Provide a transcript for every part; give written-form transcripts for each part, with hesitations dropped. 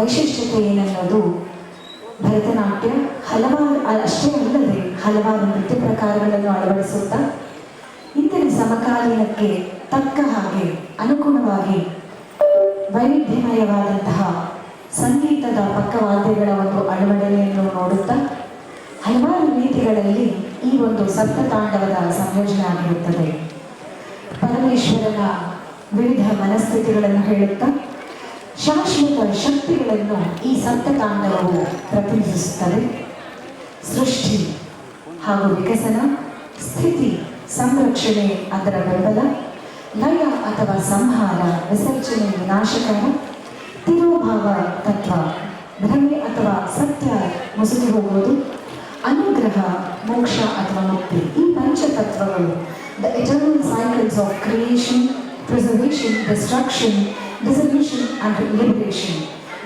ವೈಶಿಷ್ಟ್ಯತೆ ಏನನ್ನೋದು ಭರತನಾಟ್ಯ ಹಲವಾರು ಅಷ್ಟೇ ಅಲ್ಲದೆ ಹಲವಾರು ನೃತ್ಯ ಪ್ರಕಾರಗಳನ್ನು ಅಳವಡಿಸುತ್ತಾ ಇಂದಿನ ಸಮಕಾಲೀನಕ್ಕೆ ತಕ್ಕ ಹಾಗೆ ಅನುಗುಣವಾಗಿ ವೈವಿಧ್ಯಮಯವಾದಂತಹ ಸಂಗೀತದ ಪಕ್ಕವಾದ್ಯಗಳ ಒಂದು ಅಳವಡಿಕೆಯನ್ನು ನೋಡುತ್ತಾ ಹಲವಾರು ರೀತಿಗಳಲ್ಲಿ ಈ ಒಂದು ಸಪ್ತತಾಂಡವದ ಸಂಯೋಜನೆ ಆಗಿರುತ್ತದೆ. ಪರಮೇಶ್ವರನ ವಿವಿಧ ಮನಸ್ಥಿತಿಗಳನ್ನು ಹೇಳುತ್ತಾ ಶಾಶ್ವತ ಶಕ್ತಿಗಳನ್ನು ಈ ಸಪ್ತತಾಂಡವವು ಪ್ರತಿನಿಧಿಸುತ್ತದೆ. ಸೃಷ್ಟಿ ಹಾಗೂ ವಿಕಸನ, ಸ್ಥಿತಿ, ಸಂರಕ್ಷಣೆ ಅದರ ಬೆಂಬಲ, ಲಯ ಅಥವಾ ಸಂಹಾರ, ವಿಸರ್ಜನೆ, ವಿನಾಶಕರ, ತಿರೋಭಾವ ತತ್ವ, ಭ್ರಮೆ ಅಥವಾ ಸತ್ಯ ಮುಸುಗಿ ಹೋಗುವುದು, ಅನುಗ್ರಹ, ಮೋಕ್ಷ ಅಥವಾ ಮುಕ್ತಿ, ಈ ಪಂಚತತ್ವಗಳು the eternal cycles of creation, preservation, destruction, dissolution and liberation.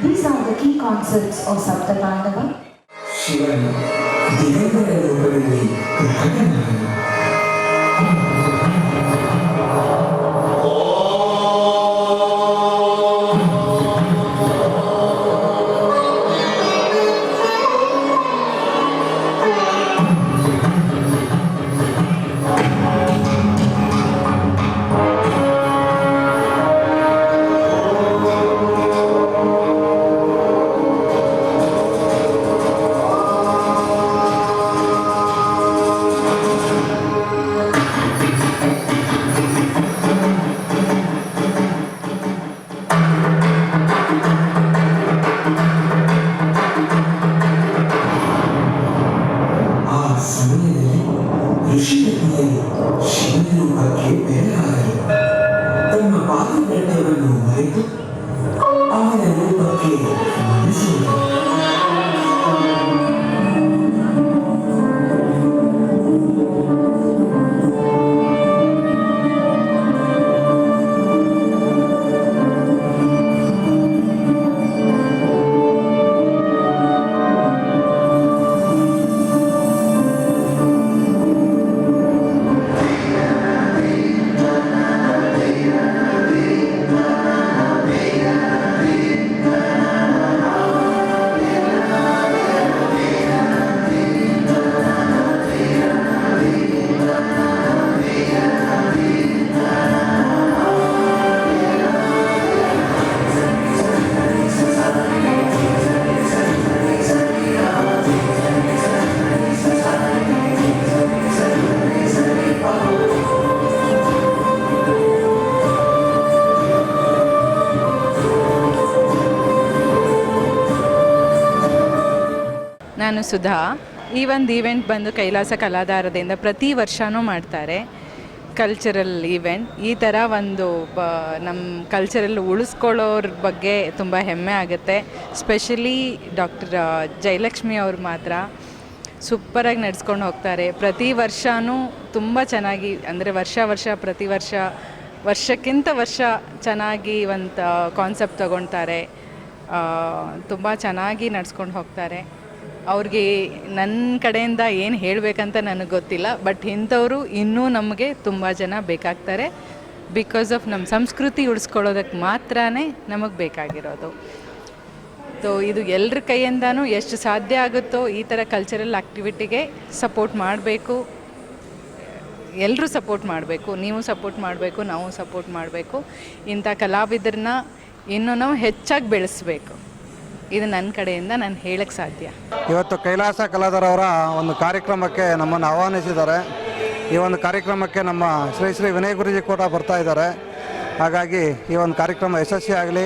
These are the key concepts of Saptatandava. ಶಿವನು ದಿಗಂಬರ ರೂಪದಲ್ಲಿ ಪ್ರಕಟನಾದನು. ನಾನು ಸುಧಾ. ಈ ಒಂದು ಈವೆಂಟ್ ಬಂದು ಕೈಲಾಸ ಕಲಾಧಾರದಿಂದ ಪ್ರತಿ ವರ್ಷವೂ ಮಾಡ್ತಾರೆ. ಕಲ್ಚರಲ್ ಈವೆಂಟ್ ಈ ಥರ ಒಂದು ನಮ್ಮ ಕಲ್ಚರಲ್ ಉಳಿಸ್ಕೊಳ್ಳೋರ ಬಗ್ಗೆ ತುಂಬ ಹೆಮ್ಮೆ ಆಗುತ್ತೆ. ಸ್ಪೆಷಲಿ ಡಾಕ್ಟರ್ ಜಯಲಕ್ಷ್ಮಿ ಅವ್ರು ಮಾತ್ರ ಸೂಪರಾಗಿ ನಡೆಸ್ಕೊಂಡು ಹೋಗ್ತಾರೆ. ಪ್ರತಿ ವರ್ಷವೂ ತುಂಬ ಚೆನ್ನಾಗಿ, ಅಂದರೆ ಪ್ರತಿ ವರ್ಷಕ್ಕಿಂತ ವರ್ಷ ಚೆನ್ನಾಗಿ ಒಂದು ಕಾನ್ಸೆಪ್ಟ್ ತಗೊಳ್ತಾರೆ. ತುಂಬ ಚೆನ್ನಾಗಿ ನಡೆಸ್ಕೊಂಡು ಹೋಗ್ತಾರೆ. ಅವ್ರಿಗೆ ನನ್ನ ಕಡೆಯಿಂದ ಏನು ಹೇಳಬೇಕಂತ ನನಗೆ ಗೊತ್ತಿಲ್ಲ, ಬಟ್ ಇಂಥವರು ಇನ್ನೂ ನಮಗೆ ತುಂಬ ಜನ ಬೇಕಾಗ್ತಾರೆ. ಬಿಕಾಸ್ ಆಫ್ ನಮ್ಮ ಸಂಸ್ಕೃತಿ ಉಳಿಸ್ಕೊಳ್ಳೋದಕ್ಕೆ ಮಾತ್ರ ನಮಗೆ ಬೇಕಾಗಿರೋದು. ಸೊ ಇದು ಎಲ್ಲರ ಕೈಯಿಂದನೂ ಎಷ್ಟು ಸಾಧ್ಯ ಆಗುತ್ತೋ ಈ ಥರ ಕಲ್ಚರಲ್ ಆ್ಯಕ್ಟಿವಿಟಿಗೆ ಸಪೋರ್ಟ್ ಮಾಡಬೇಕು. ಎಲ್ಲರೂ ಸಪೋರ್ಟ್ ಮಾಡಬೇಕು. ನೀವು ಸಪೋರ್ಟ್ ಮಾಡಬೇಕು, ನಾವು ಸಪೋರ್ಟ್ ಮಾಡಬೇಕು. ಇಂಥ ಕಲಾವಿದರನ್ನ ಇನ್ನೂ ನಾವು ಹೆಚ್ಚಾಗಿ ಬೆಳೆಸಬೇಕು. ಇದು ನನ್ನ ಕಡೆಯಿಂದ ನಾನು ಹೇಳಕ್ಕೆ ಸಾಧ್ಯ. ಇವತ್ತು ಕೈಲಾಸ ಕಲಾಧಾರವರ ಒಂದು ಕಾರ್ಯಕ್ರಮಕ್ಕೆ ನಮ್ಮನ್ನು ಆಹ್ವಾನಿಸಿದ್ದಾರೆ. ಈ ಒಂದು ಕಾರ್ಯಕ್ರಮಕ್ಕೆ ನಮ್ಮ ಶ್ರೀ ವಿನಯ್ ಗುರೂಜಿ ಕೂಡ ಬರ್ತಾ ಇದ್ದಾರೆ. ಹಾಗಾಗಿ ಈ ಒಂದು ಕಾರ್ಯಕ್ರಮ ಯಶಸ್ವಿಯಾಗಲಿ.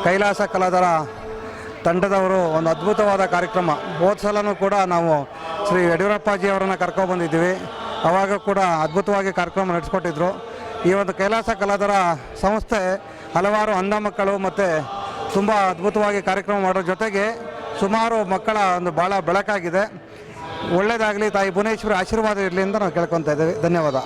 ಕೈಲಾಸ ಕಲಾಧಾರ ತಂಡದವರು ಒಂದು ಅದ್ಭುತವಾದ ಕಾರ್ಯಕ್ರಮ. ಹೋದ ಸಲನೂ ಕೂಡ ನಾವು ಶ್ರೀ ಯಡಿಯೂರಪ್ಪಾಜಿ ಅವರನ್ನು ಕರ್ಕೊಬಂದಿದ್ದೀವಿ. ಆವಾಗ ಕೂಡ ಅದ್ಭುತವಾಗಿ ಕಾರ್ಯಕ್ರಮ ನಡೆಸ್ಕೊಟ್ಟಿದ್ರು. ಈ ಒಂದು ಕೈಲಾಸ ಕಲಾಧಾರ ಸಂಸ್ಥೆ ಹಲವಾರು ಅಂಧ ಮಕ್ಕಳು ಮತ್ತು ತುಂಬ ಅದ್ಭುತವಾಗಿ ಕಾರ್ಯಕ್ರಮ ಮಾಡೋ ಜೊತೆಗೆ ಸುಮಾರು ಮಕ್ಕಳ ಒಂದು ಭಾಳ ಬೆಳಕಾಗಿದೆ. ಒಳ್ಳೆಯದಾಗಲಿ. ತಾಯಿ ಭುವನೇಶ್ವರಿ ಆಶೀರ್ವಾದ ಇರಲಿ ಅಂತ ನಾವು ಕೇಳ್ಕೊತಾ ಇದ್ದೀವಿ. ಧನ್ಯವಾದ.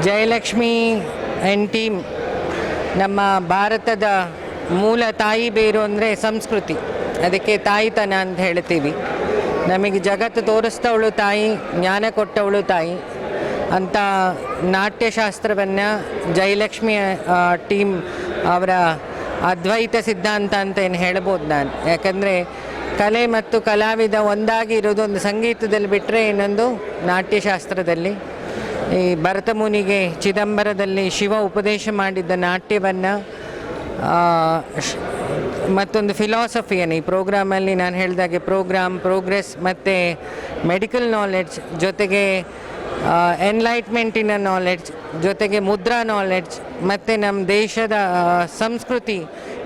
ಜಯಲಕ್ಷ್ಮಿ ಆ್ಯಂಡ್ ಟೀಮ್ ನಮ್ಮ ಭಾರತದ ಮೂಲ ತಾಯಿ ಬೇರು ಅಂದರೆ ಸಂಸ್ಕೃತಿ, ಅದಕ್ಕೆ ತಾಯಿತನ ಅಂತ ಹೇಳ್ತೀವಿ. ನಮಗೆ ಜಗತ್ತು ತೋರಿಸ್ತವಳು ತಾಯಿ, ಜ್ಞಾನ ಕೊಟ್ಟವಳು ತಾಯಿ ಅಂತ ನಾಟ್ಯಶಾಸ್ತ್ರವನ್ನು ಜಯಲಕ್ಷ್ಮಿ ಟೀಮ್ ಅವರ ಅದ್ವೈತ ಸಿದ್ಧಾಂತ ಅಂತ ಏನು ಹೇಳ್ಬೋದು ನಾನು. ಯಾಕಂದರೆ ಕಲೆ ಮತ್ತು ಕಲಾವಿದ ಒಂದಾಗಿ ಇರೋದು ಒಂದು ಸಂಗೀತದಲ್ಲಿ ಬಿಟ್ಟರೆ ಇನ್ನೊಂದು ನಾಟ್ಯಶಾಸ್ತ್ರದಲ್ಲಿ. ಈ ಭರತಮುನಿಗೆ ಚಿದಂಬರದಲ್ಲಿ ಶಿವ ಉಪದೇಶ ಮಾಡಿದ್ದ ನಾಟ್ಯವನ್ನು ಮತ್ತೊಂದು ಫಿಲಾಸಫಿಯನ್ನು ಈ ಪ್ರೋಗ್ರಾಮಲ್ಲಿ ನಾನು ಹೇಳಿದಾಗೆ ಪ್ರೋಗ್ರೆಸ್ ಮತ್ತು ಮೆಡಿಕಲ್ ನಾಲೆಡ್ಜ್ ಜೊತೆಗೆ ಎನ್ಲೈಟ್ಮೆಂಟಿನ ನಾಲೆಡ್ಜ್ ಜೊತೆಗೆ ಮುದ್ರಾ ನಾಲೆಡ್ಜ್ ಮತ್ತು ನಮ್ಮ ದೇಶದ ಸಂಸ್ಕೃತಿ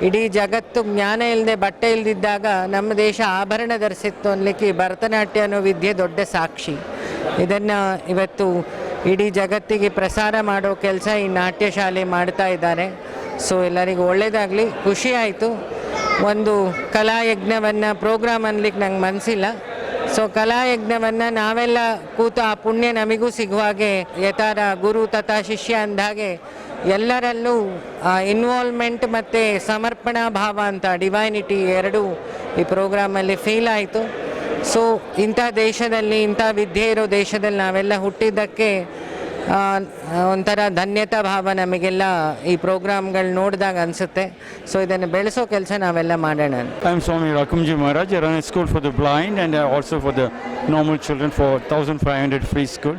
ಇಡೀ ಜಗತ್ತು ಜ್ಞಾನ ಇಲ್ಲದೆ ಬಟ್ಟೆ ಇಲ್ಲದಿದ್ದಾಗ ನಮ್ಮ ದೇಶ ಆಭರಣ ಧರಿಸಿತ್ತು ಅನ್ನಲಿಕ್ಕೆ ಭರತನಾಟ್ಯ ಅನ್ನೋ ವಿದ್ಯೆ ದೊಡ್ಡ ಸಾಕ್ಷಿ. ಇದನ್ನು ಇವತ್ತು ಇಡೀ ಜಗತ್ತಿಗೆ ಪ್ರಸಾರ ಮಾಡೋ ಕೆಲಸ ಈ ನಾಟ್ಯ ಶಾಲೆ ಮಾಡ್ತಾ ಇದ್ದಾರೆ. ಸೊ ಎಲ್ಲರಿಗೂ ಒಳ್ಳೆಯದಾಗಲಿ. ಖುಷಿ ಆಯಿತು. ಒಂದು ಕಲಾಯಜ್ಞವನ್ನು ಪ್ರೋಗ್ರಾಮ್ ಅನ್ಲಿಕ್ಕೆ ನಂಗೆ ಮನಸ್ಸಿಲ್ಲ. ಸೊ ಕಲಾಯಜ್ಞವನ್ನು ನಾವೆಲ್ಲ ಕೂತು ಆ ಪುಣ್ಯ ನಮಗೂ ಸಿಗುವ ಹಾಗೆ ಯಥಾರ ಗುರು ತಥಾ ಶಿಷ್ಯ ಅಂದಾಗೆ ಎಲ್ಲರಲ್ಲೂ ಇನ್ವಾಲ್ವ್ಮೆಂಟ್ ಮತ್ತು ಸಮರ್ಪಣಾ ಭಾವ ಅಂತ ಡಿವೈನಿಟಿ ಎರಡೂ ಈ ಪ್ರೋಗ್ರಾಮಲ್ಲಿ ಫೀಲ್ ಆಯಿತು. ಸೊ ಇಂಥ ದೇಶದಲ್ಲಿ ಇಂಥ ವಿದ್ಯೆ ಇರೋ ದೇಶದಲ್ಲಿ ನಾವೆಲ್ಲ ಹುಟ್ಟಿದ್ದಕ್ಕೆ ಒಂಥರ ಧನ್ಯತಾ ಭಾವ ನಮಗೆಲ್ಲ ಈ ಪ್ರೋಗ್ರಾಮ್ಗಳು ನೋಡಿದಾಗ ಅನಿಸುತ್ತೆ. ಸೊ ಇದನ್ನು ಬೆಳೆಸೋ ಕೆಲಸ ನಾವೆಲ್ಲ ಮಾಡೋಣ. I am Swami Rakumji Maharaj. I run a school for the blind and also for the normal children for 1500 free school.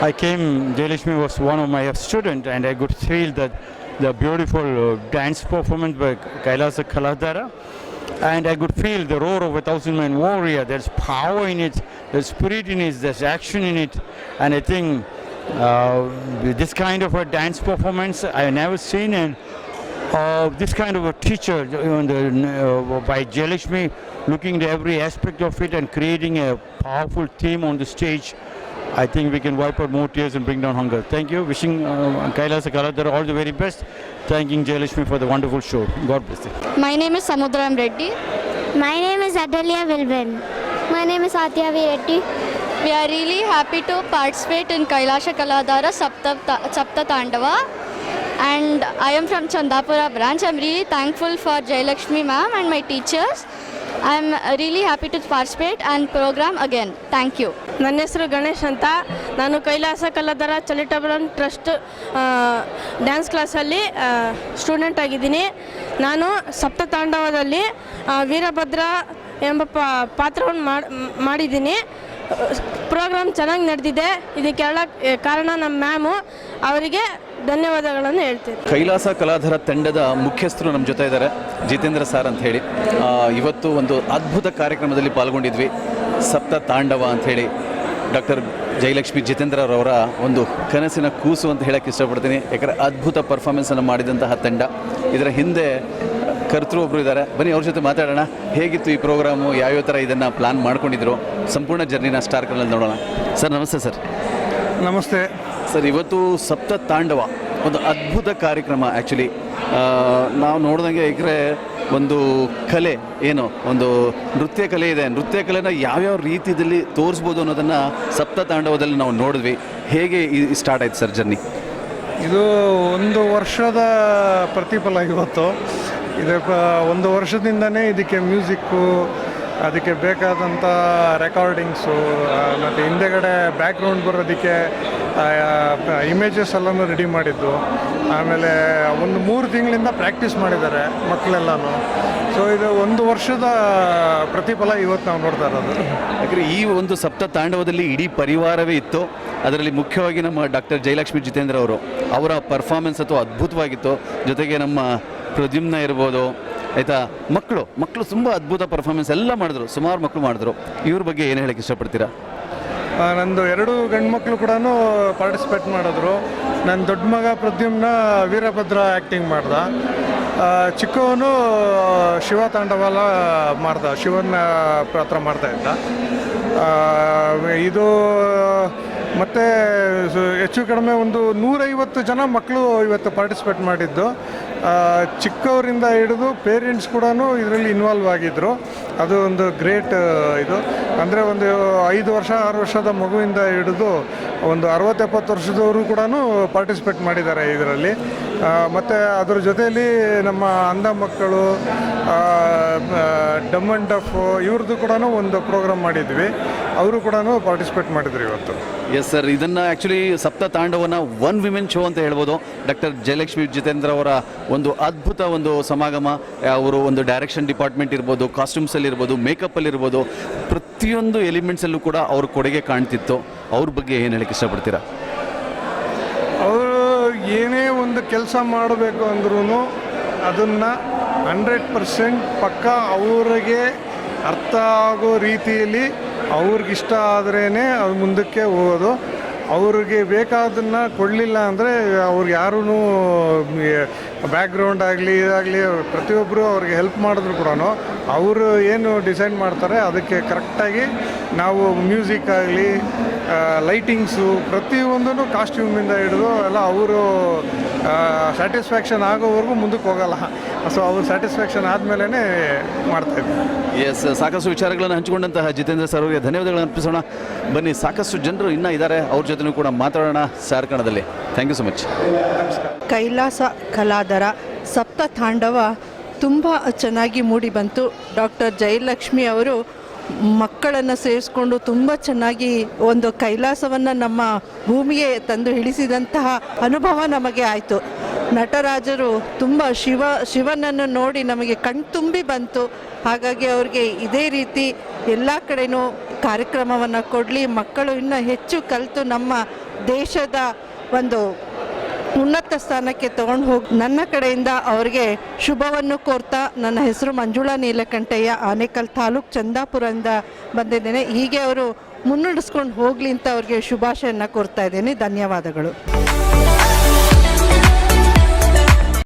I came, Jayalakshmi was one of my students, and I could feel that the beautiful dance performance by Kailasa Kaladhara, and I could feel the roar of a 1,000-man warrior. There's power in it, there's spirit in it, there's action in it, and I think this kind of a dance performance I have never seen, and this kind of a teacher by Jayalakshmi looking at every aspect of it and creating a powerful theme on the stage. I think we can wipe out more tears and bring down hunger. Thank you. Wishing Kailasa Kaladhara all the very best. Thanking Jayalakshmi for the wonderful show. God bless you. My name is Samudram Reddy. My name is Adalia Wilben. My name is Atyavi Reddy. We are really happy to participate in Kailasha Kaladhara Sapta Tandava, and I am from Chandapura branch. I am really thankful for Jayalakshmi ma'am and my teachers. I am really happy to participate and program again. Thank you. ನನ್ನ ಹೆಸರು ಗಣೇಶ್ ಅಂತ. ನಾನು Kailasa ಕಲಾಧಾರ charitable trust dance ಕ್ಲಾಸಲ್ಲಿ student ಆಗಿದ್ದೀನಿ. ನಾನು ಸಪ್ತತಾಂಡವದಲ್ಲಿ ವೀರಭದ್ರ ಎಂಬ ಪಾತ್ರವನ್ನು ಮಾಡಿದ್ದೀನಿ. ಪ್ರೋಗ್ರಾಮ್ ಚೆನ್ನಾಗಿ ನಡೆದಿದೆ. ಇದಕ್ಕೆಲ್ಲ ಕಾರಣ ನಮ್ಮ ಮ್ಯಾಮು, ಅವರಿಗೆ ಧನ್ಯವಾದಗಳನ್ನು ಹೇಳ್ತೀನಿ. ಕೈಲಾಸ ಕಲಾಧಾರ ತಂಡದ ಮುಖ್ಯಸ್ಥರು ನಮ್ಮ ಜೊತೆ ಇದ್ದಾರೆ, ಜಿತೇಂದ್ರ ಸರ್ ಅಂತ ಹೇಳಿ. ಇವತ್ತು ಒಂದು ಅದ್ಭುತ ಕಾರ್ಯಕ್ರಮದಲ್ಲಿ ಪಾಲ್ಗೊಂಡಿದ್ವಿ, ಸಪ್ತ ತಾಂಡವ ಅಂಥೇಳಿ. ಡಾಕ್ಟರ್ ಜಯಲಕ್ಷ್ಮಿ ಜಿತೇಂದ್ರರವರ ಒಂದು ಕನಸಿನ ಕೂಸು ಅಂತ ಹೇಳಕ್ಕೆ ಇಷ್ಟಪಡ್ತೀನಿ. ಯಾಕಂದರೆ ಅದ್ಭುತ ಪರ್ಫಾರ್ಮೆನ್ಸನ್ನು ಮಾಡಿದಂತಹ ತಂಡ. ಇದರ ಹಿಂದೆ ಕರ್ತೃ ಒಬ್ಬರು ಇದ್ದಾರೆ, ಬನ್ನಿ ಅವ್ರ ಜೊತೆ ಮಾತಾಡೋಣ. ಹೇಗಿತ್ತು ಈ ಪ್ರೋಗ್ರಾಮು, ಯಾವ್ಯಾವ ಥರ ಇದನ್ನು ಪ್ಲಾನ್ ಮಾಡ್ಕೊಂಡಿದ್ರು, ಸಂಪೂರ್ಣ ಜರ್ನಿನ ಸ್ಟಾರ್ ಕರ್ನಲ್ಲಿ ನೋಡೋಣ. ಸರ್ ನಮಸ್ತೆ. ಸರ್ ನಮಸ್ತೆ ಸರ್. ಇವತ್ತು ಸಪ್ತ ತಾಂಡವ ಒಂದು ಅದ್ಭುತ ಕಾರ್ಯಕ್ರಮ. ಆ್ಯಕ್ಚುಲಿ ನಾವು ನೋಡಿದಂಗೆ ಯಾಕಂದರೆ ಒಂದು ಕಲೆ ಏನು, ಒಂದು ನೃತ್ಯ ಕಲೆ ಇದೆ. ನೃತ್ಯ ಕಲೆನ ಯಾವ್ಯಾವ ರೀತಿಯಲ್ಲಿ ತೋರಿಸ್ಬೋದು ಅನ್ನೋದನ್ನು ಸಪ್ತ ತಾಂಡವದಲ್ಲಿ ನಾವು ನೋಡಿದ್ವಿ. ಹೇಗೆ ಸ್ಟಾರ್ಟ್ ಆಯ್ತು ಸರ್ ಜರ್ನಿ? ಇದು ಒಂದು ವರ್ಷದ ಪ್ರತಿಫಲ ಇವತ್ತು. ಒಂದು ವರ್ಷದಿಂದನೇ ಇದಕ್ಕೆ ಮ್ಯೂಸಿಕ್ಕು, ಅದಕ್ಕೆ ಬೇಕಾದಂಥ ರೆಕಾರ್ಡಿಂಗ್ಸು ಮತ್ತು ಹಿಂದೆಗಡೆ ಬ್ಯಾಕ್ಗ್ರೌಂಡ್ ಬರೋದಕ್ಕೆ ಇಮೇಜಸ್ ಎಲ್ಲನೂ ರೆಡಿ ಮಾಡಿದ್ದು. ಆಮೇಲೆ ಒಂದು 3 ತಿಂಗಳಿಂದ ಪ್ರಾಕ್ಟೀಸ್ ಮಾಡಿದ್ದಾರೆ ಮಕ್ಕಳೆಲ್ಲನೂ. ಸೊ ಇದು ಒಂದು ವರ್ಷದ ಪ್ರತಿಫಲ ಇವತ್ತು ನಾವು ನೋಡ್ತಾ ಇರೋದು. ಯಾಕಂದರೆ ಈ ಒಂದು ಸಪ್ತ ತಾಂಡವದಲ್ಲಿ ಇಡೀ ಪರಿವಾರವೇ ಇತ್ತು. ಅದರಲ್ಲಿ ಮುಖ್ಯವಾಗಿ ನಮ್ಮ ಡಾಕ್ಟರ್ ಜಯಲಕ್ಷ್ಮಿ ಜಿತೇಂದ್ರ ಅವರ ಪರ್ಫಾರ್ಮೆನ್ಸ್ ಅಥವಾ ಅದ್ಭುತವಾಗಿತ್ತು. ಜೊತೆಗೆ ನಮ್ಮ ಪ್ರದ್ಯುಮ್ನ ಇರ್ಬೋದು, ಆಯಿತಾ, ಮಕ್ಕಳು ತುಂಬ ಅದ್ಭುತ ಪರ್ಫಾರ್ಮೆನ್ಸ್ ಎಲ್ಲ ಮಾಡಿದ್ರು, ಸುಮಾರು ಮಕ್ಕಳು ಮಾಡಿದ್ರು. ಇವ್ರ ಬಗ್ಗೆ ಏನು ಹೇಳಕ್ಕೆ ಇಷ್ಟಪಡ್ತೀರಾ? ನಂದು 2 ಗಂಡು ಮಕ್ಕಳು ಕೂಡ ಪಾರ್ಟಿಸಿಪೇಟ್ ಮಾಡಿದ್ರು. ನನ್ನ ದೊಡ್ಡ ಮಗ ಪ್ರದ್ಯುಮ್ನ ವೀರಭದ್ರ ಆ್ಯಕ್ಟಿಂಗ್ ಮಾಡ್ದ. ಚಿಕ್ಕವನು ಶಿವ ತಾಂಡವಲ ಮಾಡ್ದ, ಶಿವನ ಪಾತ್ರ ಮಾಡ್ತಾಯಿದ್ದ. ಇದು ಮತ್ತು ಹೆಚ್ಚು ಕಡಿಮೆ ಒಂದು 150 ಜನ ಮಕ್ಕಳು ಇವತ್ತು ಪಾರ್ಟಿಸಿಪೇಟ್ ಮಾಡಿದ್ದು. ಚಿಕ್ಕವರಿಂದ ಹಿಡಿದು ಪೇರೆಂಟ್ಸ್ ಕೂಡ ಇದರಲ್ಲಿ ಇನ್ವಾಲ್ವ್ ಆಗಿದ್ದರು. ಅದು ಒಂದು ಗ್ರೇಟ್ ಇದು. ಅಂದರೆ ಒಂದು 5 ವರ್ಷ 6 ವರ್ಷದ ಮಗುವಿಂದ ಹಿಡಿದು ಒಂದು 60-70 ವರ್ಷದವರು ಕೂಡ ಪಾರ್ಟಿಸಿಪೇಟ್ ಮಾಡಿದ್ದಾರೆ ಇದರಲ್ಲಿ. ಮತ್ತು ಅದರ ಜೊತೆಯಲ್ಲಿ ನಮ್ಮ ಅಂಧ ಮಕ್ಕಳು, ಡಮ್ ಆ್ಯಂಡ್ ಡಫ್ ಇವ್ರದ್ದು ಕೂಡ ಒಂದು ಪ್ರೋಗ್ರಾಮ್ ಮಾಡಿದ್ವಿ. ಅವರು ಕೂಡ ಪಾರ್ಟಿಸಿಪೇಟ್ ಮಾಡಿದ್ರು ಇವತ್ತು. ಎಸ್ ಸರ್, ಇದನ್ನು ಆ್ಯಕ್ಚುಲಿ ಸಪ್ತ ತಾಂಡವನ ಒನ್ ವಿಮೆನ್ ಶೋ ಅಂತ ಹೇಳ್ಬೋದು. ಡಾಕ್ಟರ್ ಜಯಲಕ್ಷ್ಮಿ ಜಿತೇಂದ್ರ ಅವರ ಒಂದು ಅದ್ಭುತ ಒಂದು ಸಮಾಗಮ. ಅವರು ಒಂದು ಡೈರೆಕ್ಷನ್ ಡಿಪಾರ್ಟ್ಮೆಂಟ್ ಇರ್ಬೋದು, ಕಾಸ್ಟ್ಯೂಮ್ಸಲ್ಲಿ ಇರ್ಬೋದು, ಮೇಕಪ್ಪಲ್ಲಿ ಇರ್ಬೋದು, ಪ್ರತಿಯೊಂದು ಎಲಿಮೆಂಟ್ಸಲ್ಲೂ ಕೂಡ ಅವ್ರ ಕೊಡುಗೆ ಕಾಣ್ತಿತ್ತು. ಅವ್ರ ಬಗ್ಗೆ ಏನು ಹೇಳಕ್ಕೆ ಇಷ್ಟಪಡ್ತೀರಾ? ಅವರು ಏನೇ ಒಂದು ಕೆಲಸ ಮಾಡಬೇಕು ಅಂದ್ರೂ ಅದನ್ನು 100% ಪಕ್ಕ ಅವ್ರಿಗೆ ಅರ್ಥ ಆಗೋ ರೀತಿಯಲ್ಲಿ ಅವ್ರಿಗಿಷ್ಟ ಆದ್ರೇ ಅದು ಮುಂದಕ್ಕೆ ಹೋಗೋದು. ಅವ್ರಿಗೆ ಬೇಕಾದನ್ನು ಕೊಡಲಿಲ್ಲ ಅಂದರೆ ಅವ್ರಿಗೆ ಯಾರೂ ಬ್ಯಾಕ್ಗ್ರೌಂಡ್ ಆಗಲಿ ಇದಾಗಲಿ ಪ್ರತಿಯೊಬ್ಬರು ಅವ್ರಿಗೆ ಹೆಲ್ಪ್ ಮಾಡಿದ್ರು ಕೂಡ ಅವರು ಏನು ಡಿಸೈಡ್ ಮಾಡ್ತಾರೆ ಅದಕ್ಕೆ ಕರೆಕ್ಟಾಗಿ ನಾವು ಮ್ಯೂಸಿಕ್ ಆಗಲಿ, ಲೈಟಿಂಗ್ಸು, ಪ್ರತಿಯೊಂದೂ ಕಾಸ್ಟ್ಯೂಮಿಂದ ಹಿಡಿದು ಎಲ್ಲ ಅವರು ಸ್ಯಾಟಿಸ್ಫ್ಯಾಕ್ಷನ್ ಆಗೋವರೆಗೂ ಮುಂದಕ್ಕೆ ಹೋಗಲ್ಲ. ಸೊ ಅವ್ರು ಸ್ಯಾಟಿಸ್ಫ್ಯಾಕ್ಷನ್ ಆದಮೇಲೆ ಮಾಡ್ತಾಯಿದ್ವಿ. ಎಸ್, ಸಾಕಷ್ಟು ವಿಚಾರಗಳನ್ನು ಹಂಚಿಕೊಂಡಂತಹ ಜಿತೇಂದ್ರ ಸರ್ ಅವರಿಗೆ ಧನ್ಯವಾದಗಳನ್ನು ಅರ್ಪಿಸೋಣ. ಬನ್ನಿ, ಸಾಕಷ್ಟು ಜನರು ಇನ್ನೂ ಇದ್ದಾರೆ, ಅವ್ರ ಜೊತೆನೂ ಕೂಡ ಮಾತಾಡೋಣ ಸಾರ್ಕಣದಲ್ಲಿ. Thank you so much. Kailasa ಕಲಾದರ ಸಪ್ತ ತಾಂಡವ ತುಂಬ ಚೆನ್ನಾಗಿ ಮೂಡಿ ಬಂತು. ಡಾಕ್ಟರ್ ಜಯಲಕ್ಷ್ಮಿ ಅವರು ಮಕ್ಕಳನ್ನು ಸೇರಿಸ್ಕೊಂಡು ತುಂಬ ಚೆನ್ನಾಗಿ ಒಂದು ಕೈಲಾಸವನ್ನು ನಮ್ಮ ಭೂಮಿಗೆ ತಂದು ಇಳಿಸಿದಂತಹ ಅನುಭವ ನಮಗೆ ಆಯಿತು. ನಟರಾಜರು ತುಂಬ ಶಿವನನ್ನು ನೋಡಿ ನಮಗೆ ಕಣ್ತುಂಬಿ ಬಂತು. ಹಾಗಾಗಿ ಅವ್ರಿಗೆ ಇದೇ ರೀತಿ ಎಲ್ಲ ಕಡೆನೂ ಕಾರ್ಯಕ್ರಮವನ್ನು ಕೊಡಲಿ, ಮಕ್ಕಳು ಇನ್ನೂ ಹೆಚ್ಚು ಕಲಿತು ನಮ್ಮ ದೇಶದ ಒಂದು ಉನ್ನತ ಸ್ಥಾನಕ್ಕೆ ತಗೊಂಡು ಹೋಗಿ ನನ್ನ ಕಡೆಯಿಂದ ಅವರಿಗೆ ಶುಭವನ್ನು ಕೋರ್ತಾ, ನನ್ನ ಹೆಸರು ಮಂಜುಳಾ ನೀಲಕಂಠಯ್ಯ, ಆನೇಕಲ್ ತಾಲೂಕು ಚಂದಾಪುರದಿಂದ ಬಂದಿದ್ದೇನೆ. ಹೀಗೆ ಅವರು ಮುನ್ನಡೆಸ್ಕೊಂಡು ಹೋಗಲಿ ಅಂತ ಅವ್ರಿಗೆ ಶುಭಾಶಯನ ಕೋರ್ತಾ ಇದ್ದೇನೆ. ಧನ್ಯವಾದಗಳು.